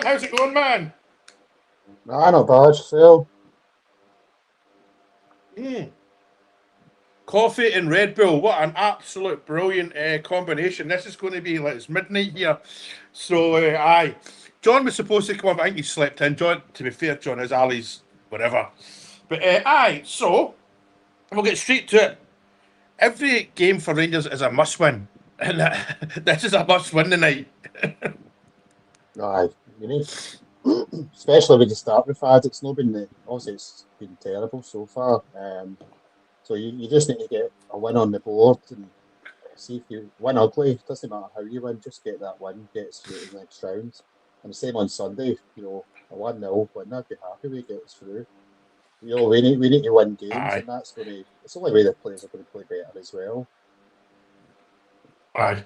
how's it going, man? Nah, not bad, Phil. Mm. Coffee and Red Bull. What an absolute brilliant combination. This is going to be like it's midnight here. So, aye. John was supposed to come up. I think he slept in. John, to be fair, John is Ali's whatever. But, aye. So, we'll get straight to it. Every game for Rangers is a must win. And this is a must win tonight. Aye, you need, especially when you start with ads. It's not been obviously it's been terrible so far. So you just need to get a win on the board and see if you win ugly. It doesn't matter how you win, just get that win, get us through to the next round. And the same on Sunday. A 1-0 win. I'd be happy we get us through. We need to win games, Aye. and it's the only way the players are going to play better as well. Aye.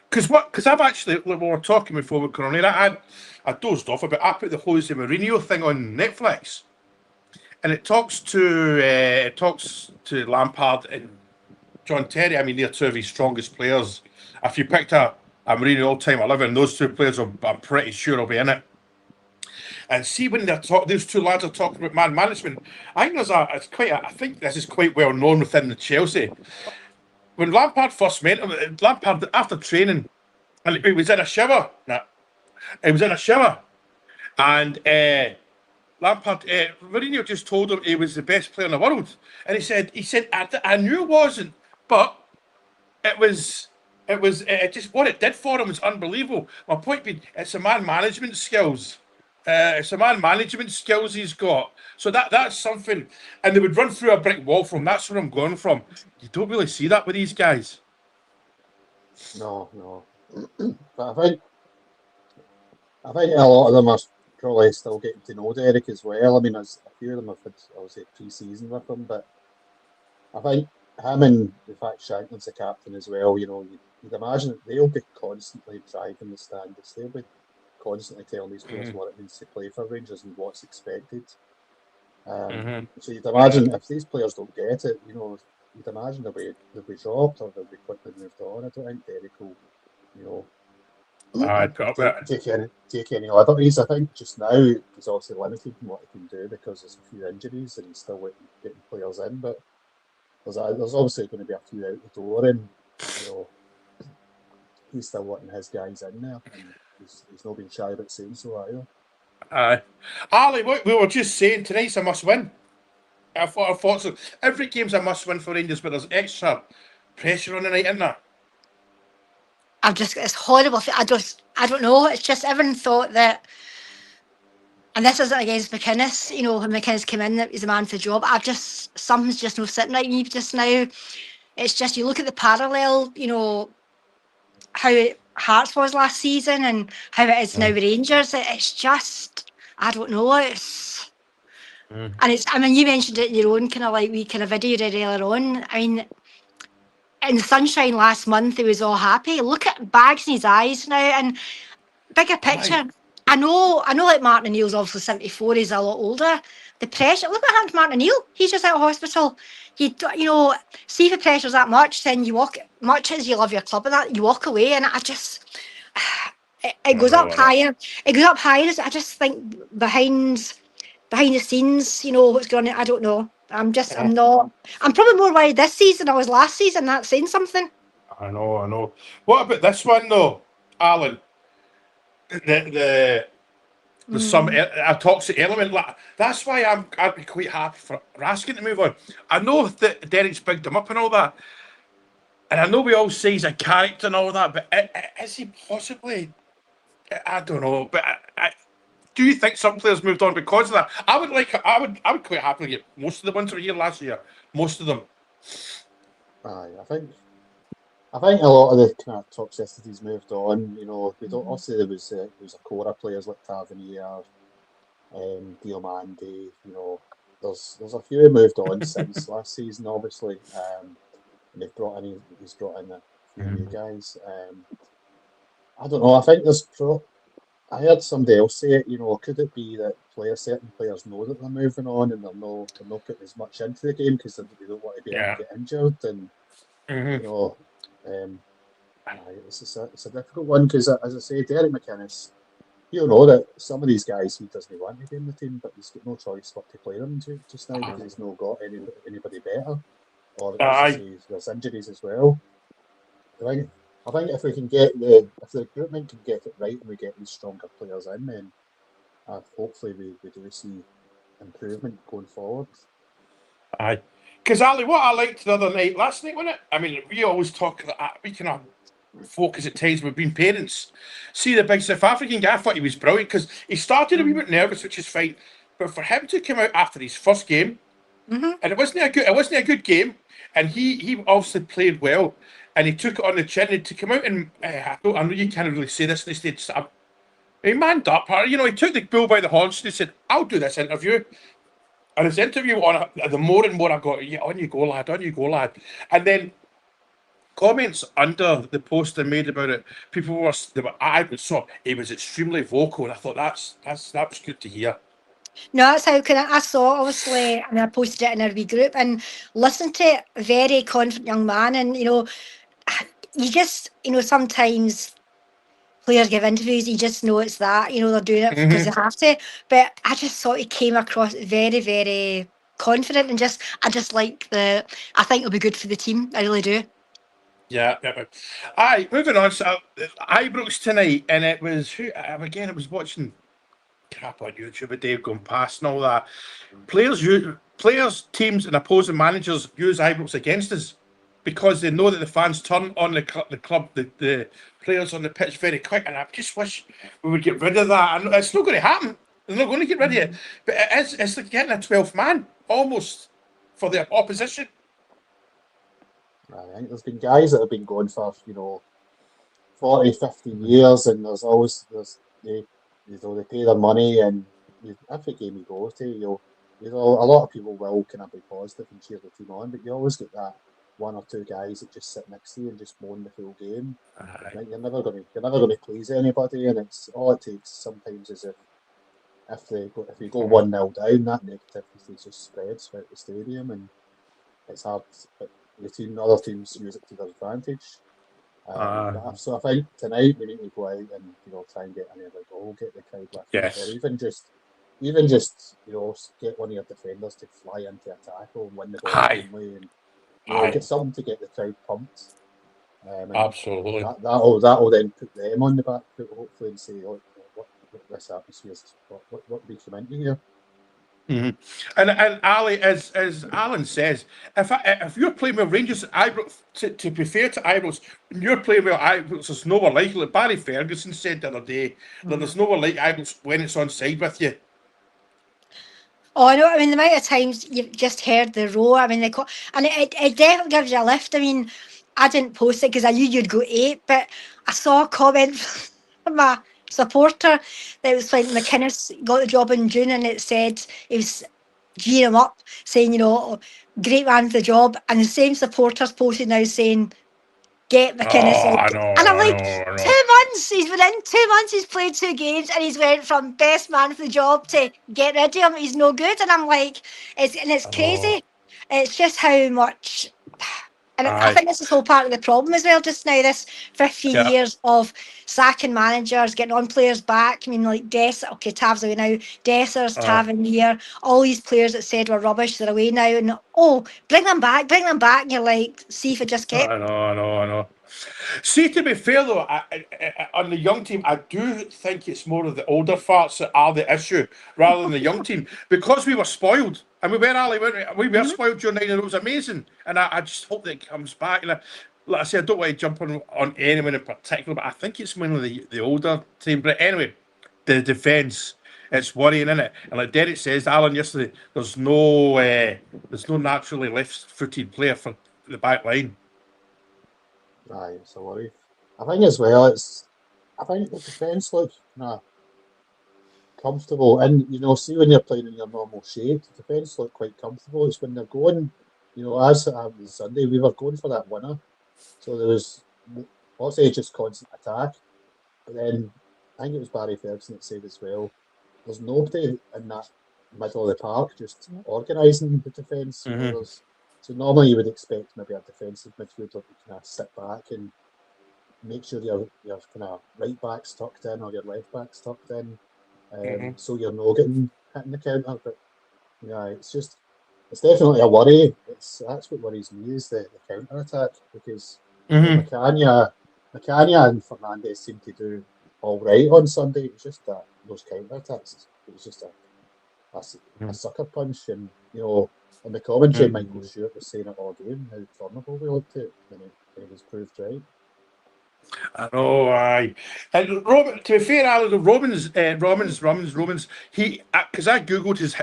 Because I've actually, we were talking before with Corona, I dozed off a bit. I put the Jose Mourinho thing on Netflix, and it talks to Lampard and John Terry. I mean, they're two of his strongest players. If you picked a Mourinho all-time 11, those two players, I'm pretty sure will be in it. And see when those two lads are talking about man management. I think I think this is quite well known within the Chelsea. When Lampard first met him, Lampard after training, and he was in a shower. Nah, he was in a shower, and Lampard, Mourinho just told him he was the best player in the world, and he said, I knew it wasn't, but it just what it did for him was unbelievable. My point being, it's a man management skills. It's a man management skills he's got. So that's something, and they would run through a brick wall from. That's where I'm going from. You don't really see that with these guys. No. But I think a lot of them are probably still getting to know Derek as well. I mean, there's a few of them have had obviously pre-season with him, but I think him and the fact Shanklin's the captain as well. You'd imagine they'll be constantly driving the standards. They'll be constantly telling these players what it means to play for Rangers and what's expected. So you'd imagine if these players don't get it, you'd imagine they'll be dropped or they'll be quickly moved on. I don't think Derek will, you know, I'd put up with it. take any liberties. I think just now he's obviously limited in what he can do because there's a few injuries and he's still getting players in. But there's obviously going to be a few out the door, and he's still wanting his guys in there, and he's not been shy about saying so either. Ali, we were just saying tonight's a must win. I thought so. Every game's a must win for Rangers, but there's extra pressure on the night, isn't there? It's horrible. I don't know. It's just everyone thought that, and this isn't against McInnes, when McInnes came in, that he's a man for the job. Something's just not sitting right with me just now. It's just, you look at the parallel, how Hearts was last season and how it is now with Rangers. It's just, I don't know. And I mean, you mentioned it in your own kind of video you did earlier on. I mean, in the sunshine last month, he was all happy. Look at bags in his eyes now, and bigger picture. Right. I know. Like Martin O'Neill's obviously 74. He's a lot older. The pressure. Look what happened to Martin O'Neill. He's just out of hospital. See if the pressure's that much, then you walk. Much as you love your club and that, you walk away, and it goes up higher. It goes up higher. I just think behind the scenes, what's going on. I don't know. I'm probably more worried this season than I was last season. That's saying something. I know. What about this one though, Alan? The some a toxic element. That's why I'd be quite happy for Raskin to move on. I know that Derek's bigged him up and all that, and I know we all say he's a character and all that, but is he possibly? I don't know, but do you think some players moved on because of that? I would quite happily get most of the ones that were here last year. Most of them. Aye, I think a lot of the kind of toxicity's moved on. We don't. Obviously, there was a core of players like Tavernier, Diomande. There's a few who moved on since last season, obviously. And he's brought in a few new guys. I don't know. I think I heard somebody else say it. Could it be that certain players know that they're moving on and they're not putting as much into the game because they don't want to be able to get injured and it's a difficult one because, as I say, Derek McInnes, you know that some of these guys he doesn't want to be in the team, but he's got no choice but to play them just now because he's not got anybody better, or as you say, there's injuries as well. I think if we can get if the recruitment can get it right and we get these stronger players in, then hopefully we do see improvement going forward. Aye. Because Ali, what I liked the other night, last night, wasn't it? I mean, we always talk, we kind of focus at times, we've been parents. See the big South African guy, I thought he was brilliant because he started a wee bit nervous, which is fine. But for him to come out after his first game, and it wasn't a good game, and he obviously played well, and he took it on the chin, and to come out and I know you can't really say this in the States. He manned up, you know, he took the bull by the horns and he said, I'll do this interview. And his interview on the more and more I got, yeah, on you go, lad, on you go, lad. And then comments under the post I made about it, people were, he was extremely vocal, and I thought that was good to hear. No, that's how I saw, obviously, and I posted it in our wee group and listened to it, a very confident young man. And, you know, you just, you know, sometimes players give interviews, you just know it's that, you know, they're doing it because they have to. But I just thought he came across very, very confident and I just like I think it'll be good for the team. I really do. Yeah. Aye, moving on. So, Ibrox tonight, and it was, again, I was watching crap on YouTube a day going past and all that. Players, teams, and opposing managers use Ibrox against us because they know that the fans turn on the club, the players on the pitch very quick, and I just wish we would get rid of that. And it's not going to happen. They're not going to get rid of it. But it's like getting a 12th man almost for the opposition. I think there's been guys that have been going for 40, 50 years, and they pay their money, and every game you go to, a lot of people will kind of be positive and cheer the team on, but you always get that one or two guys that just sit next to you and just moan the full game. Like, you're never going to please anybody, and it's all it takes sometimes is if you go 1-0 down, that negativity just spreads throughout the stadium, and it's hard. But other teams use it to their advantage. So I think tonight we need to go out and try and get another goal, get the crowd lifted, or even just get one of your defenders to fly into a tackle and win the ball cleanly, and get something to get the crowd pumped. Absolutely. That'll then put them on the back foot, hopefully, and say, "Oh, what this atmosphere is? What we come into here." Mm-hmm. And Ali, as Alan says, if you're playing with Rangers, Ibrox, to be fair to Ibrox, when you're playing with Ibrox, there's no one like it. Barry Ferguson said the other day that there's no one like Ibrox when it's on side with you. Oh, I know. I mean, the amount of times you've just heard the roar. I mean, and it definitely gives you a lift. I mean, I didn't post it because I knew you'd go 8, but I saw a comment from a supporter that was like McInnes got the job in June, and it said he was gearing him up, saying, great man for the job. And the same supporters posted now saying, get McInnes. I know. And I'm like, 2 months, he's been in 2 months, he's played 2 games, and he's went from best man for the job to get rid of him, he's no good. And I'm like, it's crazy. It's just how much. And I think this is whole part of the problem as well just now, this 15 years of sacking managers, getting on players back. I mean, like Tav's away now, Dessers, Tav here, all these players that said were rubbish, they're away now, and bring them back, and you're like, see if it just kept. I know. See, to be fair though, on the young team, I do think it's more of the older farts that are the issue rather than the young team, because we were spoiled. And we were, Ali, we were spoiled during 9, and it was amazing. And I just hope that it comes back. And like I say, I don't want to jump on anyone in particular, but I think it's mainly the older team. But anyway, the defence, it's worrying, isn't it? And like Derek says, Alan yesterday, there's no naturally left-footed player for the back line. Aye, it's a worry. I think as well, I think the defence looks comfortable, and see when you're playing in your normal shape, the defence look quite comfortable. It's when they're going, as it happened Sunday, we were going for that winner, so there was, I'll say, just constant attack. But then I think it was Barry Ferguson that said as well, there's nobody in that middle of the park just organising the defence. So normally you would expect maybe a defensive midfielder to kind of sit back and make sure your kind of right back's tucked in or your left back's tucked in, so you're not getting hitting the counter. But yeah, it's definitely a worry. That's what worries me is the counter attack, because Macania and Fernandez seem to do all right on Sunday. It's just that those counter attacks, it was just a sucker punch, and in the commentary, Michael Stewart was saying it all game how vulnerable we looked at, and it was proved right. I know, aye. And to be fair, Alan, Romans, he, because I googled his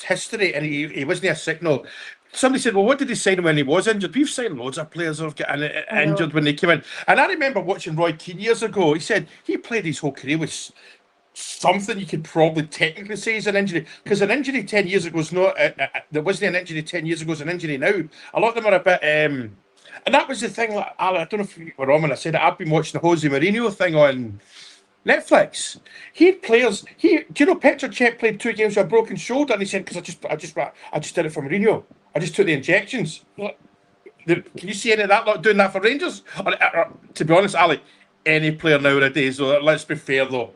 history, and he wasn't a signal. Somebody said, "Well, what did he sign when he was injured?" We've signed loads of players who've got injured when they came in. And I remember watching Roy Keane years ago. He said he played his whole career with something you could probably technically say is an injury, because an injury 10 years ago is not. There wasn't an injury 10 years ago; it's an injury now. A lot of them are a bit. And that was the thing. Like, I don't know if you were on when I said it. I've been watching the Jose Mourinho thing on Netflix. He had players. Do you know Petr Cech played 2 games with a broken shoulder, and he said, "Because I just did it for Mourinho. I just took the injections." Can you see any of that lot doing that for Rangers? Or, to be honest, Ali, any player nowadays. So let's be fair, though.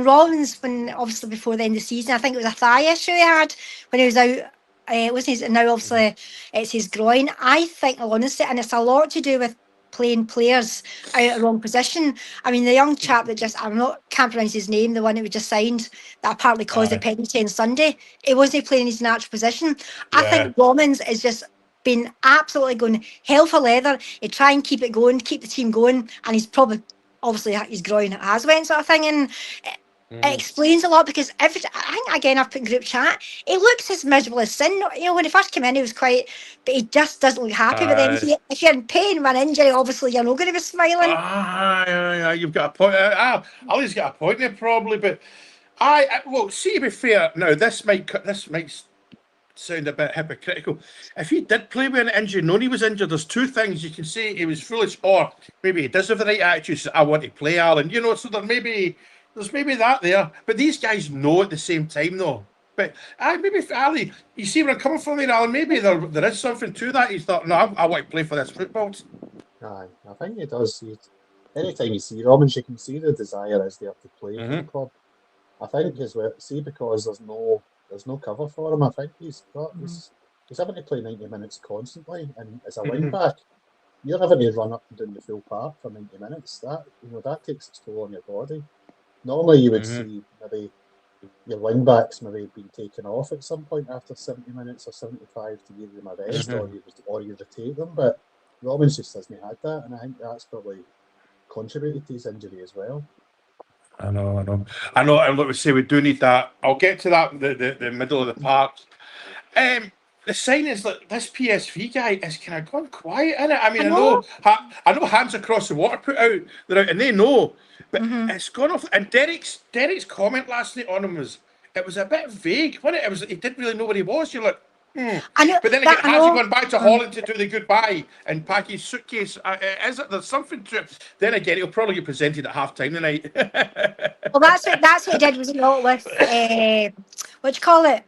Rollins, when obviously before the end of the season, I think it was a thigh issue he had when he was out. Now obviously it's his groin. I think, honestly, and it's a lot to do with playing players out of the wrong position. I mean, the young chap that can't pronounce his name, the one that we just signed, that apparently caused the penalty on Sunday, he wasn't playing his natural position. Yeah. I think Rollins is just been absolutely going hell for leather. He try and keep it going, keep the team going, and he's probably, obviously, his groin has went, sort of thing, and it explains a lot, because I think, again, I've put in group chat, he looks as miserable as sin. When he first came in, he was quite, but he just doesn't look happy. But then if you're in pain with an injury, obviously you're not going to be smiling. You've got a point. Ali's got a point there, probably, but well, see, to be fair, now this might sound a bit hypocritical. If he did play with an injury, known he was injured, there's 2 things you can say: he was foolish, or maybe he does have the right attitude. So I want to play, Alan. So there's maybe that there. But these guys know at the same time, though. But maybe if Ali, you see where I'm coming from there, Alan. Maybe there is something to that. He thought, no, I want to play for this football. Aye, I think he does. Anytime you see Robbins, you can see the desire is there to play for the club. I think as well, because there's no cover for him. I think he's having to play 90 minutes constantly, and as a wing back, you're having to run up and down the full park for 90 minutes. That takes its toll on your body. Normally, you would see maybe your wing backs maybe being taken off at some point after 70 minutes or 75 to give them a rest, or you rotate them. But Robbins just hasn't had that, and I think that's probably contributed to his injury as well. I know. And like we say, we do need that. I'll get to that. The middle of the park. The sign is that this PSV guy is kind of gone quiet, isn't it? I mean, I know Hands Across the Water put out, and they know, but it's gone off. And Derek's comment last night on him was a bit vague, wasn't it? He didn't really know where he was. You're like, I know, but then again, has he gone back to Holland to do the goodbye and pack his suitcase? There's something to it? Then again, he'll probably get presented at half time tonight. Well, that's what he did, was it not, with what do you call it?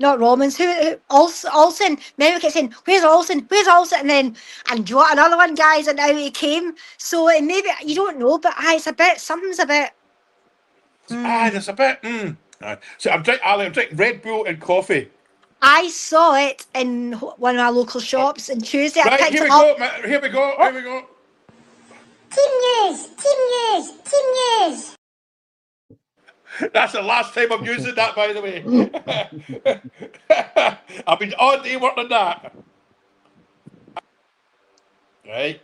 Not Romans, who Olsen. Remember, we kept saying, "Where's Olsen? Where's Olsen?" And do you want another one, guys? And now he came. So maybe you don't know, but something's a bit. There's a bit. So I'm drinking Red Bull and coffee. I saw it in one of our local shops on Tuesday. Right, here we go. Team news. That's the last time I'm using that, by the way. I've been all day working on that. Right,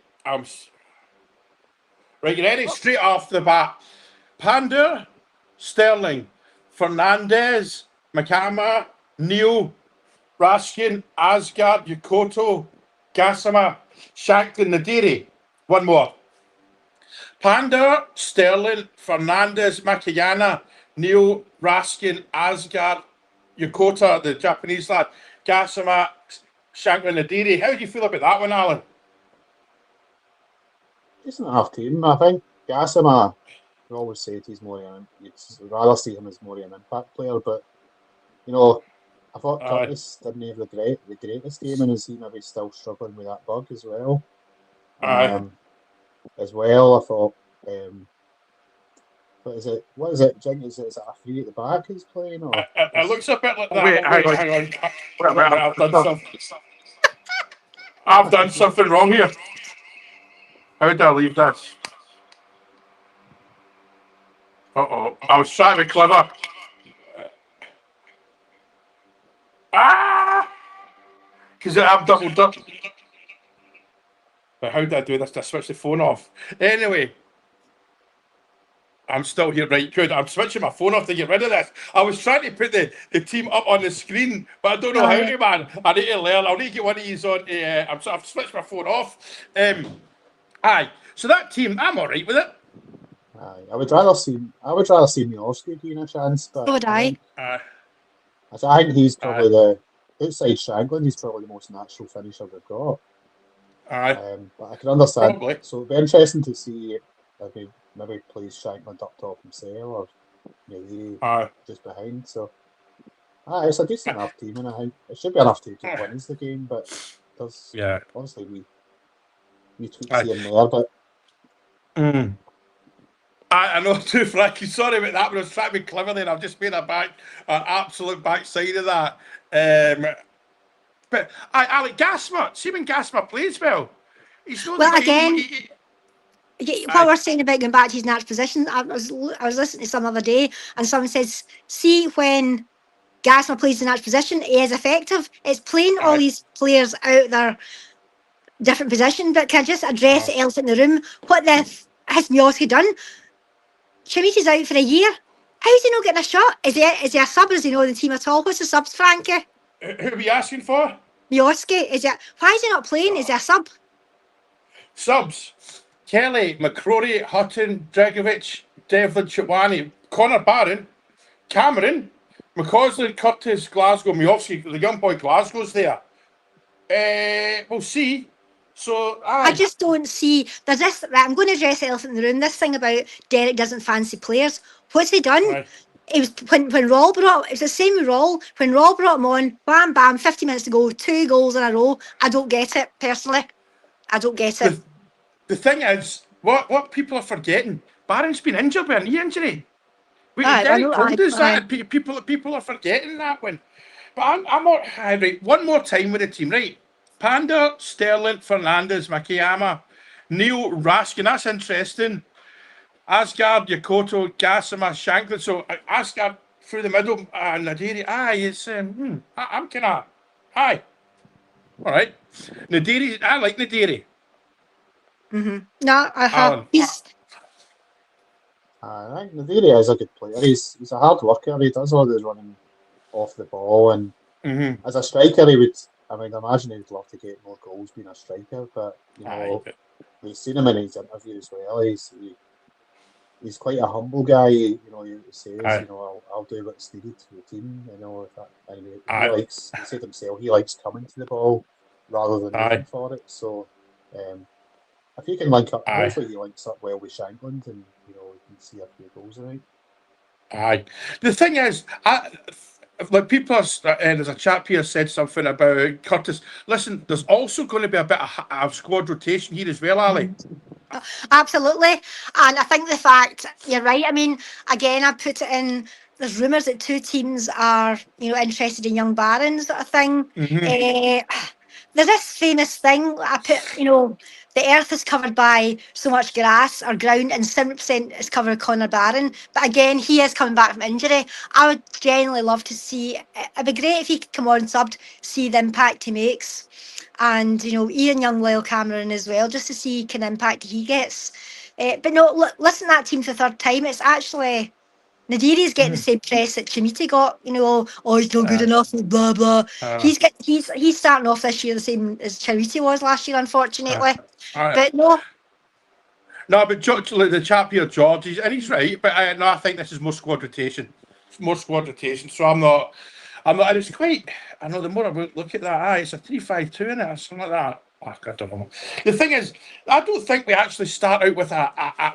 right, you ready? Straight off the bat. Pandur, Sterling, Fernandez, Makama, Neil, Raskin, Asgard, Yukoto, Gassama, Shankland, Nadiri. One more. Pandur, Sterling, Fernandez, Makayana, Neil, Raskin, Asgard, Yokota, the Japanese lad, Gassama, Shankland, Nadiri. How do you feel about that one, Alan? Decent half team, I think. Gassama, we always say he's more you'd rather see him as more an impact player, but I thought Curtis didn't have the greatest game, and is he maybe still struggling with that bug as well? as well. I thought, what is it, Jing? Is it a three at the back he's playing? Or It looks a bit like that. Wait, hang on. Wait a minute, I've done something wrong here. How did I leave this? Uh-oh. I was trying to be clever. Because I've doubled up. But how did I do this? Did I switch the phone off? Anyway. I'm still here, right? Good. I'm switching my phone off to get rid of this. I was trying to put the team up on the screen, but I don't know how to, man. I need to learn. I'll need to get one of these on. I've switched my phone off. Aye. So that team, I'm all right with it. Aye. I would rather see Miovski getting a chance, but So would I. I think he's probably the outside Shanklin. He's probably the most natural finisher they've got. Aye. But I can understand. Probably. So it'll be interesting to see if he maybe plays Shanklin up top himself, or just behind. So, it's a decent enough team, and I think it should be enough to win the game. But there's obviously we tweaks here and there, but. I know too, Franky. Sorry about that, but I was trying to be clever there. I've just made an absolute backside of that. But Alec Gasma, see when Gasma plays well. He's not well, again, what we're saying about going back to his natural position, I was listening to some other day, and someone says, see when Gasma plays in natural position, he is effective. It's playing all these players out their different position, but can I just address the elephant in the room? What has Miovski done? Chimiti's out for a year. How's he not getting a shot? Is he a sub? Is he not in the team at all? What's the subs, Franky? Who are we asking for? Miovski. Why is he not playing? Is he a sub? Subs. Kelly, McCrory, Hutton, Dragovic, Devlin, Chitwani, Connor Barron, Cameron, McCausland, Curtis, Glasgow, Miovski. The young boy Glasgow's there. We'll see. So I just don't see. There's this. I'm going to address the elephant in the room. This thing about Derek doesn't fancy players. What's he done? Right. It was when Rawl brought. It was the same with Rawl. When Rawl brought him on, bam, bam, 50 minutes to go, 2 goals in a row. I don't get it personally. I don't get it. The thing is, what people are forgetting. Barron's been injured with a knee injury. Derek told us that. People are forgetting that one. But I'm not. Right, one more time with the team, right? Panda, Sterling, Fernandez, Makiyama, Neil, Raskin. That's interesting. Asgard, Yakoto, Gassama, Shanklin. So Asgard through the middle, Nadiri. It's I'm kind of all right. Nadiri, I like Nadiri. No, I have. I think Nadiri is a good player. He's a hard worker. He does all his running off the ball, and as a striker, he would. I mean, I imagine he'd love to get more goals being a striker, but we've seen him in his interview as well. He's quite a humble guy. He says, I'll do what's needed for the team. He said himself, he likes coming to the ball rather than waiting for it. So, if he can link up, hopefully he links up well with Shankland, and we can see a few goals in it. The thing is, like people are, there's a chap here said something about Curtis. Listen, there's also going to be a bit of squad rotation here as well, Ali. Absolutely, and I think the fact you're right. I mean, again, I put it in. There's rumours that 2 teams are, interested in young Barons. Sort of thing. There's this famous thing I put. The earth is covered by so much grass or ground, and 70% is covered with Connor Barron. But again, he is coming back from injury. I would genuinely love to see. It'd be great if he could come on subbed, see the impact he makes, and Ian Young, Lyle Cameron as well, just to see kind of impact he gets. But no, look, listen to that team for the 3rd time. It's actually Nadiri's getting the same press that Chimiti got. He's not good enough. Blah blah. He's starting off this year the same as Chimiti was last year, unfortunately. But no. No, but the chap here, George, he's right. But I think this is more squad rotation. So I'm not. And it's quite. I know the more I look at that, it's a 3-5-2 in it or something like that. I don't know. The thing is, I don't think we actually start out with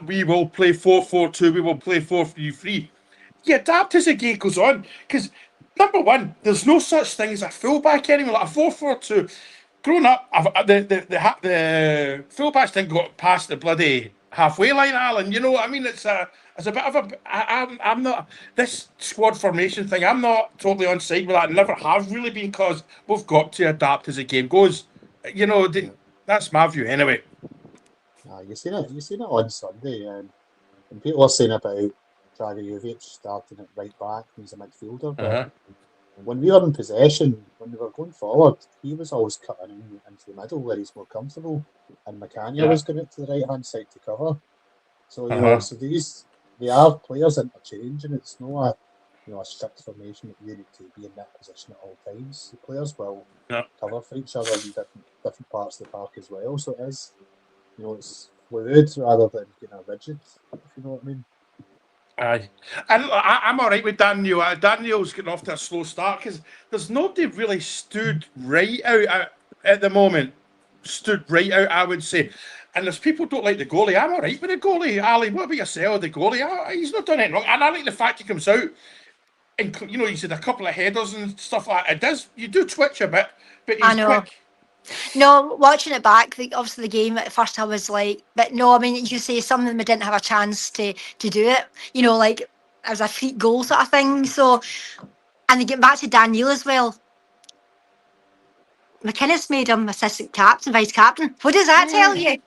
we will play 4-4-2. We will play 4-3-3. You adapt as the game goes on, because number one, there's no such thing as a fullback anymore. Like a 4-4-2, growing up, the fullbacks didn't go past the bloody halfway line, Alan. You know what I mean? It's a bit of a. I'm not this squad formation thing. I'm not totally on side with that. Never have really been, because we've got to adapt as the game goes. You know, that's my view anyway. You seen it on Sunday, and people are saying about Jagiellonia starting at right back when he's a midfielder, but when we were in possession, when we were going forward, he was always cutting into the middle where he's more comfortable, and McCann was going out to the right hand side to cover. So you know, so they are players interchange, and it's not a strict formation that you need to be in that position at all times. The players will cover for each other in different parts of the park as well. So it is, it's fluid rather than rigid, if you know what I mean. Aye, and I'm all right with Daniel. Daniel's getting off to a slow start because there's nobody really stood right out at the moment. Stood right out, I would say. And there's people who don't like the goalie. I'm all right with the goalie. Ali, what about yourself? The goalie, he's not done anything wrong. And I like the fact he comes out and he's had a couple of headers and stuff like that. You do twitch a bit, but he's quick. No, watching it back, obviously the game at first I was like, but no, I mean, you say some of them didn't have a chance to do it, like it was a free goal sort of thing. So, and they get back to Daniel as well. McInnes made him assistant captain, vice captain. What does that tell you?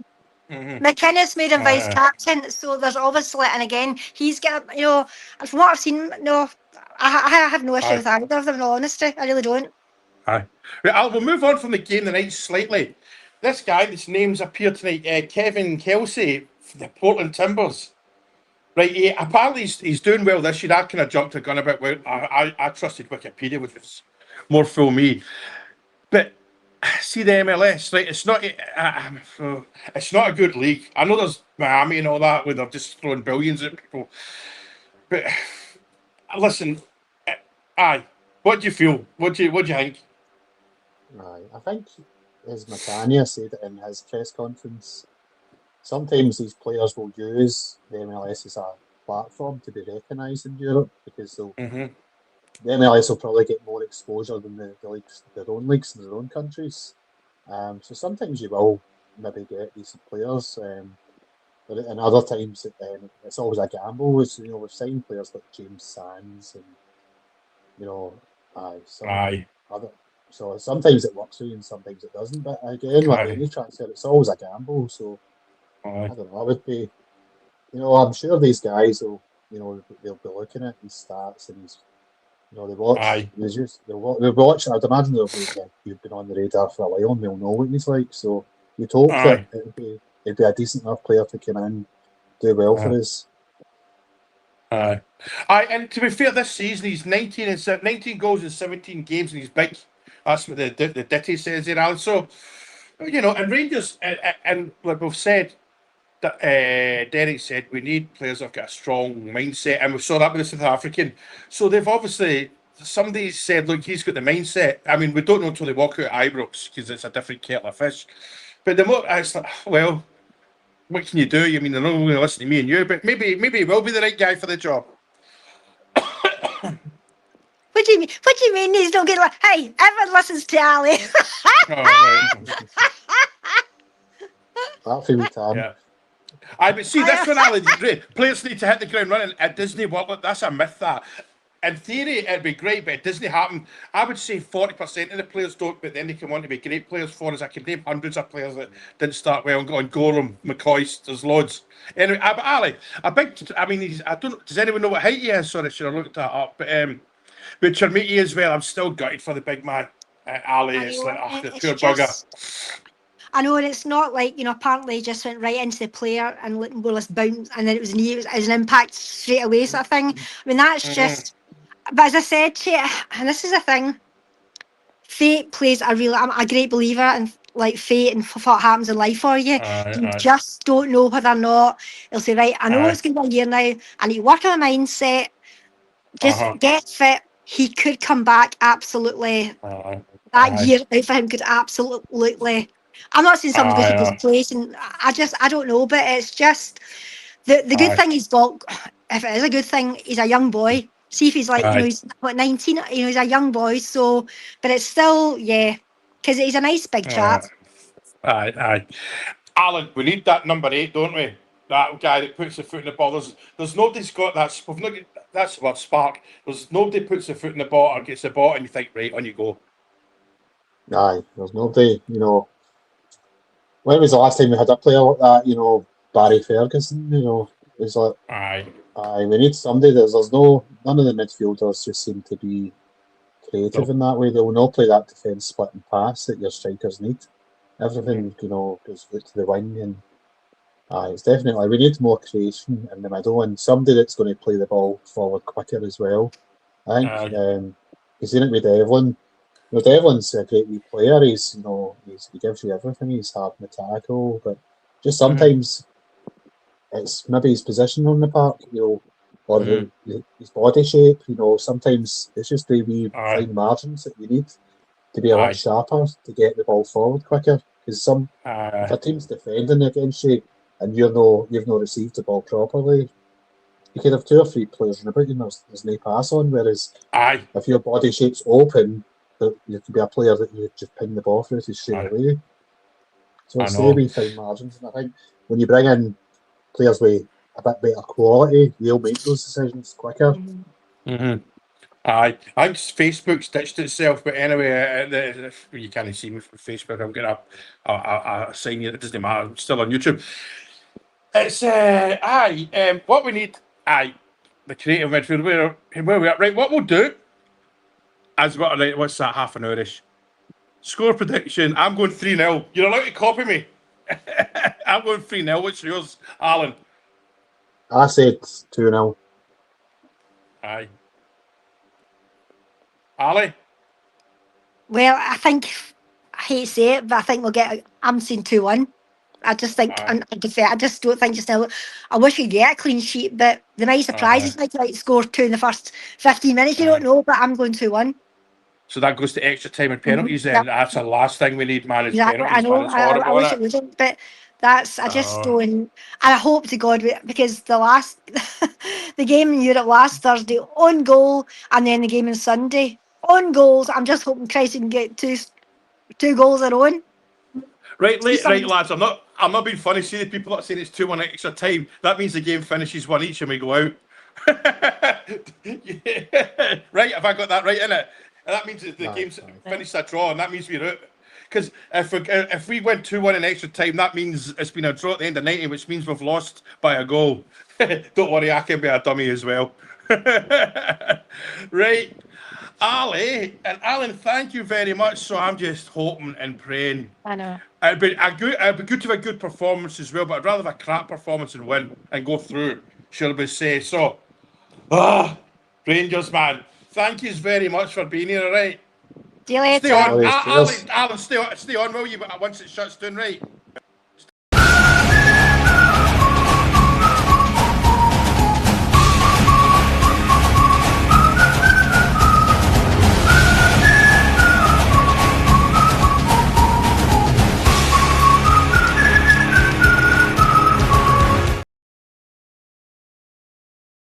McInnes made him vice captain. So there's obviously, and again, he's got, from what I've seen, no, I have no issue with either of them, in all honesty. I really don't. Aye. Right, we'll move on from the game tonight slightly. This guy, this name's appeared tonight, Kevin Kelsey, from the Portland Timbers. Right, apparently he's doing well this year. I kind of jumped the gun about well. I trusted Wikipedia, which was more full me. But see the MLS, right? It's not a good league. I know there's Miami and all that where they're just throwing billions at people. But listen, what do you feel? What do you think? I think, as McCann said in his press conference, sometimes these players will use the MLS as a platform to be recognised in Europe because the MLS will probably get more exposure than their own leagues in their own countries. So sometimes you will maybe get decent players, but in other times it's always a gamble. We've signed players like James Sands and so sometimes it works for you and sometimes it doesn't. But again, with any transfer, it's always a gamble. So I don't know. I would be, I'm sure these guys will, they'll be looking at his stats and his, they watch. They'll watch. I'd imagine you've been on the radar for a while and they'll know what he's like. So you'd hope that it'd be a decent enough player to come in and do well for us. And to be fair, this season he's 19 goals in 17 games and he's big. That's what the ditty says here, Alan. So, and Rangers, and like we've said, that Derek said, we need players who've got a strong mindset, and we saw that with the South African. So they've obviously, somebody said, look, he's got the mindset. I mean, we don't know until they walk out of Ibrox because it's a different kettle of fish. But it's like, well, what can you do? I mean, they're not going to listen to me and you, but maybe he will be the right guy for the job. What do you mean he's not good? Hey, everyone listens to Ali. That feels time. Yeah. But see, that's when Ali players need to hit the ground running. At Disney World, that's a myth. That in theory it'd be great, but it doesn't happen. I would say 40% of the players don't, but then they can want to be great players for us. I can name hundreds of players that didn't start well on Gorham, McCoy. There's loads. Anyway, but Ali, I don't. Does anyone know what height he is? Sorry, should have looked that up. But Chermiti as well. I'm still gutted for the big man. Ali, it's like the poor bugger. I know, and it's not like, apparently he just went right into the player and let Willis bounce, and then it was an impact straight away sort of thing. I mean, that's just, but as I said to you, and this is a thing, fate plays I'm a great believer in like fate and what happens in life for you. You just don't know whether or not they'll say, right, I know it's going to be a year now, I need to work on a mindset, just get fit. He could come back absolutely. That year out for him could absolutely. I'm not saying someone's going to take his place, and I don't know, but it's just the good thing he's got. If it is a good thing, he's a young boy. See if he's like, he's 19. He's a young boy. So, but it's still, because he's a nice big chap. Aye. Alan, we need that number 8, don't we? That guy that puts the foot in the ball. There's nobody's got that. We've not, that's what spark. There's nobody puts the foot in the ball or gets the ball, and you think, right, on you go. Aye, there's nobody, when was the last time we had a player like that, Barry Ferguson, it's like, Aye, we need somebody there's none of the midfielders just seem to be creative in that way. They will not play that defence split and pass that your strikers need. Everything, goes out to the wing, and it's definitely, we need more creation in the middle and somebody that's going to play the ball forward quicker as well. I think you've seen it with Devlin. Devlin's a great wee player. He gives you everything. He's hard in the tackle, but just sometimes it's maybe his position on the park, or his body shape. Sometimes it's just the wee fine margins that you need to be a lot sharper to get the ball forward quicker. Because if a team's defending against you and you've not received the ball properly, you could have 2 or 3 players in about you and there's no pass on. Whereas if your body shape's open, you could be a player that you just ping the ball through to straight away. So it's the wee fine margins, and I think when you bring in players with a bit better quality, they'll make those decisions quicker. I think Facebook stitched itself, but anyway, you can't see me from Facebook. I'm getting a sign here. It doesn't matter. I'm still on YouTube. It's what we need. The creative midfield. Where we are. Right. What we'll do. What's that? Half an hour-ish. Score prediction. I'm going 3-0. You're allowed to copy me. I'm going 3-0. What's yours, Alan? I said 2-0. Aye. Ali? Well, I think, I hate to say it, but I think I'm saying 2-1. I just think, I just don't think just now. I wish we'd get a clean sheet, but there might be surprises, like score 2 in the first 15 minutes. You don't know, but I'm going 2-1. So that goes to extra time and penalties then. That's the last thing we need, man, is penalties. I know, man. It's horrible, I wish it wasn't, but I just don't, and I hope to God, because the game in Europe last Thursday, on goal, and then the game on Sunday, on goals. I'm just hoping Christ can get two goals in on. Right, lads. I'm not being funny. See the people that saying it's 2-1 extra time. That means the game finishes 1 each and we go out. Right, have I got that right in it? And that means the game's finished a draw, and that means we're out. Because if we went 2-1 in extra time, that means it's been a draw at the end of 90, which means we've lost by a goal. Don't worry, I can be a dummy as well. Right. Ali and Alan, thank you very much. So I'm just hoping and praying. I know. It'd be good to have a good performance as well, but I'd rather have a crap performance and win and go through, shall we say. So, Rangers, man, thank you very much for being here, all right? See you later. Stay on. Alan, stay on, will you, once it shuts down, right?